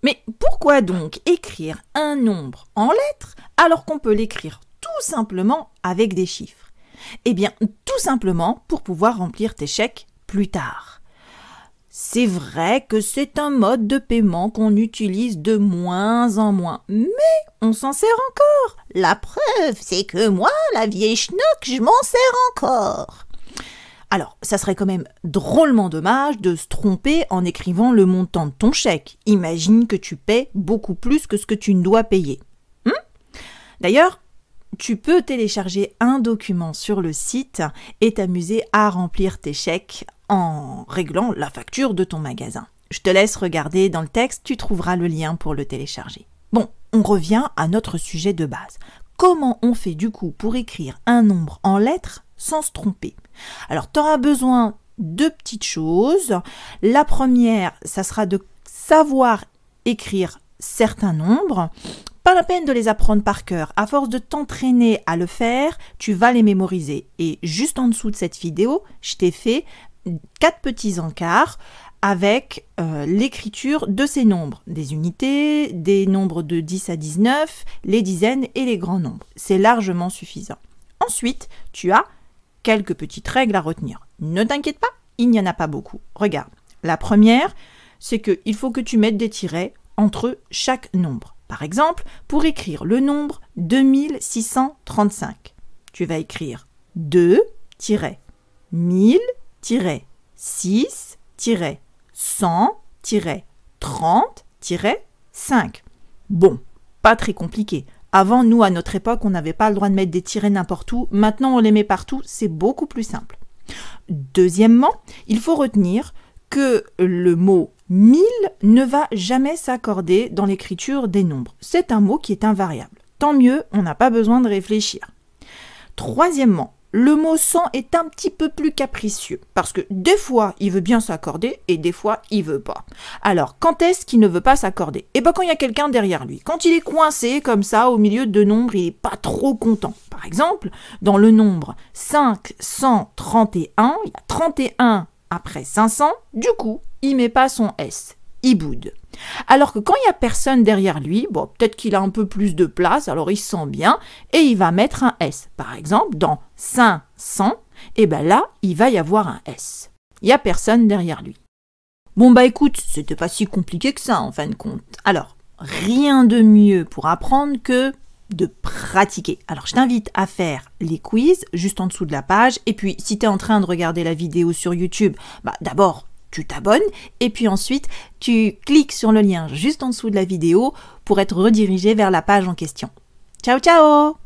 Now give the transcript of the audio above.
Mais pourquoi donc écrire un nombre en lettres alors qu'on peut l'écrire tout simplement avec des chiffres? Eh bien, tout simplement pour pouvoir remplir tes chèques plus tard. C'est vrai que c'est un mode de paiement qu'on utilise de moins en moins, mais on s'en sert encore. La preuve, c'est que moi, la vieille schnock, je m'en sers encore. Alors, ça serait quand même drôlement dommage de se tromper en écrivant le montant de ton chèque. Imagine que tu paies beaucoup plus que ce que tu ne dois payer. D'ailleurs, tu peux télécharger un document sur le site et t'amuser à remplir tes chèques en réglant la facture de ton magasin. Je te laisse regarder dans le texte, tu trouveras le lien pour le télécharger. Bon, on revient à notre sujet de base. Comment on fait du coup pour écrire un nombre en lettres sans se tromper? Alors, tu auras besoin de petites choses. La première, ça sera de savoir écrire certains nombres. Pas la peine de les apprendre par cœur. À force de t'entraîner à le faire, tu vas les mémoriser. Et juste en dessous de cette vidéo, je t'ai fait 4 petits encarts avec l'écriture de ces nombres. Des unités, des nombres de 10 à 19, les dizaines et les grands nombres. C'est largement suffisant. Ensuite, tu as quelques petites règles à retenir. Ne t'inquiète pas, il n'y en a pas beaucoup. Regarde, la première, c'est qu'il faut que tu mettes des tirets entre chaque nombre. Par exemple, pour écrire le nombre 2635, tu vas écrire 2-1000-6-100-30-5. Bon, pas très compliqué. Avant, nous, à notre époque, on n'avait pas le droit de mettre des tirets n'importe où. Maintenant, on les met partout. C'est beaucoup plus simple. Deuxièmement, il faut retenir que le mot 1000 ne va jamais s'accorder dans l'écriture des nombres. C'est un mot qui est invariable. Tant mieux, on n'a pas besoin de réfléchir. Troisièmement, le mot 100 est un petit peu plus capricieux parce que des fois, il veut bien s'accorder et des fois, il veut pas. Alors, quand est-ce qu'il ne veut pas s'accorder? Eh bien, quand il y a quelqu'un derrière lui. Quand il est coincé comme ça au milieu de nombres, il n'est pas trop content. Par exemple, dans le nombre 531, il y a 31 après 500, du coup, il met pas son S, il boude. Alors que quand il n'y a personne derrière lui, bon, peut-être qu'il a un peu plus de place, alors il se sent bien, et il va mettre un S. Par exemple, dans 500, et ben là, il va y avoir un S. Il n'y a personne derrière lui. Bon bah écoute, c'était pas si compliqué que ça en fin de compte. Alors, rien de mieux pour apprendre que de pratiquer. Alors, je t'invite à faire les quiz juste en dessous de la page. Et puis, si tu es en train de regarder la vidéo sur YouTube, bah d'abord, tu t'abonnes. Et puis ensuite, tu cliques sur le lien juste en dessous de la vidéo pour être redirigé vers la page en question. Ciao, ciao!